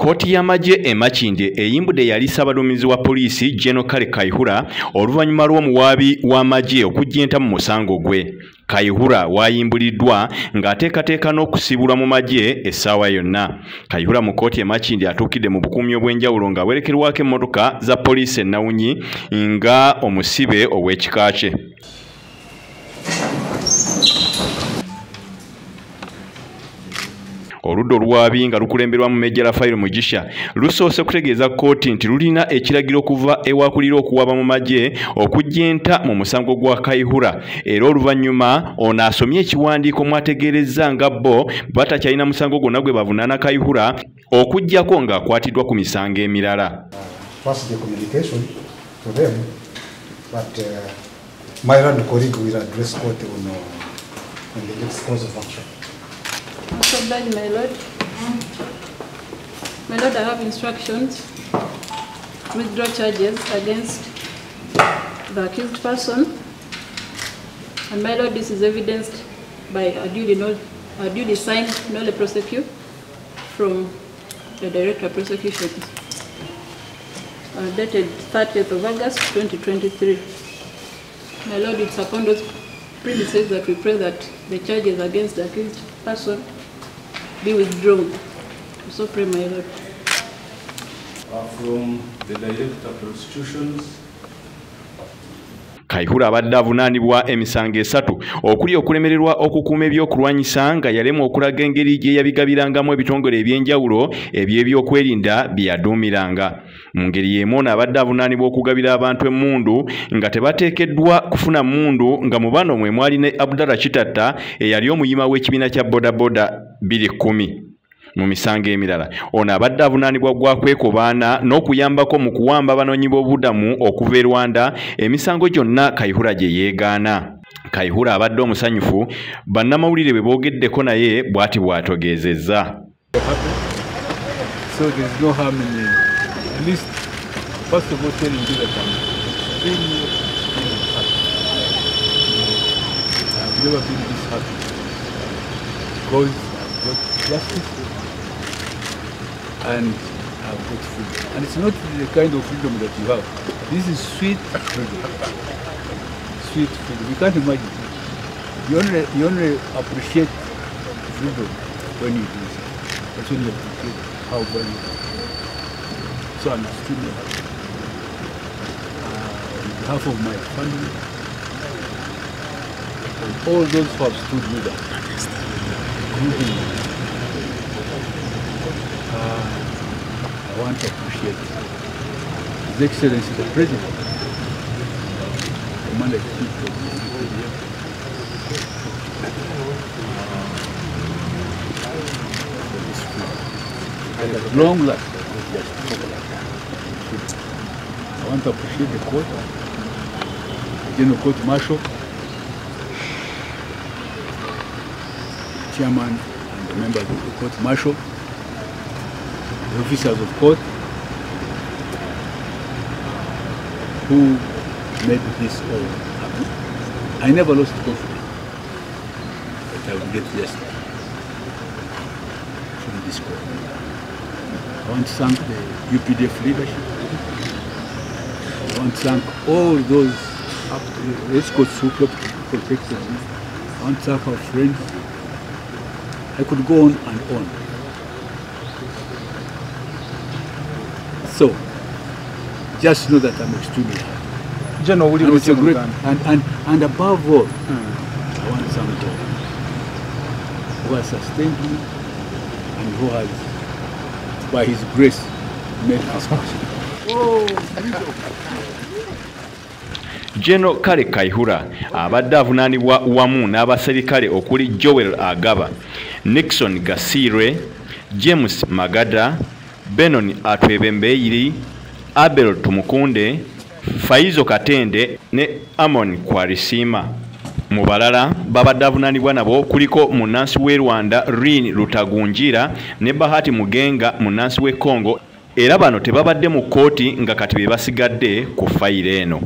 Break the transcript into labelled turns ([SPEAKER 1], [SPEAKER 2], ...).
[SPEAKER 1] Kkooti ya Maggye Makindye eyimbudde yali ssaabaduumizi wa poliisi Gen Kale Kahiyura oluvannyuma lw'omuwaabi wa Maggye okujja mu musango gwe. Kayihura wayimbuliddwa ng'ateekateeka n'okusibulwa mu Maggye essaawa yonna. Kayihura mu kkooti Makindye atuukidde mu bukuumi obw'enjawulo ng'awerekerwako emmotoka za poliisi ennawunyi nga omusibe ow'ekika kye. Oludda oluwaabi nga lukulemberwa mu Major File Mugisha lusoose kutegeeza kkooti nti lulina ekiragiro okuva ewakulira okuwaaba mu Maggye okujja mu musango gwa Kayihura era oluvannyuma ono asomye ekiwandiiko mwategeerezza nga bo batakyalina musango gwonna gwe bavunaana Kayihura okuggyako ng'akwatiddwa ku misango emirala.
[SPEAKER 2] First the communication to them, but my Lord colleague will address court on the next course of action.
[SPEAKER 3] So obliged, my Lord. My Lord, I have instructions to withdraw charges against the accused person. And my Lord, this is evidenced by a duly signed nolle prosequi from the Director of Prosecution, dated 30th of August 2023. My Lord, it's upon those premises that we pray that the charges against the accused person be withdrawn. So pray, my Lord.
[SPEAKER 4] From the Director of Prosecutions.
[SPEAKER 1] Kayihura abadde avunaanibwa emisango esatu okuli okulemererwa okukuuma ebyokulwanyisa nga yalemwa okulaga engeri gye yabigabirangamu ebitongole eby'enjawulo eby'ebyokwerinda bye yaduumiranga. Mu ngeri y'emu ono abadde avunaanibwa okugabira abantu emmundu nga tebateekeddwa kufuna mmundu nga mu bano mwe mwali ne Abdallah Kitatta eyali omuyima w'ekibiina kya bodaboda 210. Mu misango emirala ono abadde avunaanibwa gwa kwekobaana n'okuyambako mu kuwamba abanoonyi b'obubudamu okuva e Rwanda emisango gyonna Kayihura gye yeegaana. Kayihura abadde omusanyufu bannamawulire bwe boogeddeko naye bw'ati bw'ategeezezza.
[SPEAKER 5] So there is no harm in at least first of all telling you that I'm extremely happy. I've never been this happy because I've got justice and I've got freedom. And it's not the kind of freedom that you have. This is sweet freedom. Sweet freedom. You can't imagine. You only appreciate freedom when you do it. That's when you appreciate how valuable it is. So I'm extremely happy. On behalf of my family and all those who have stood with us, including I want to appreciate His Excellency the President, Commander-in-Chief and at long last, I want to appreciate the court, the General Court Marshal, Chairman and the members of the Court Marshal, the officers of court who made this all happen. I never lost confidence that I would get justice from this court. I want to thank the UPDF leadership. I want to thank all those escorts who protected me. I want to thank our friends. I could go on and on. So, just know that I'm extremely happy.
[SPEAKER 6] General,
[SPEAKER 5] and it's a great, and above all, I want to thank God who has sustained me and who has, by His grace, made us possible.
[SPEAKER 1] Gen Kale Kahiyura abadde avunaanibwa wamu n'abaserikale okuli Joel Agaba, Nixon Gasirwe, James Magada, Benon Atwebembeiri, Abel Tumukunde, Faizo Katende ne Amon Kwarisima. Mu balala babadde avunaanibwa nabo kuliko munnansi w'e Rwanda Rin Lutagunjira ne Bahati Mugenga munnansi w'e Congo era bano tebabadde mu kkooti nga kati be basigadde ku fayiro eno.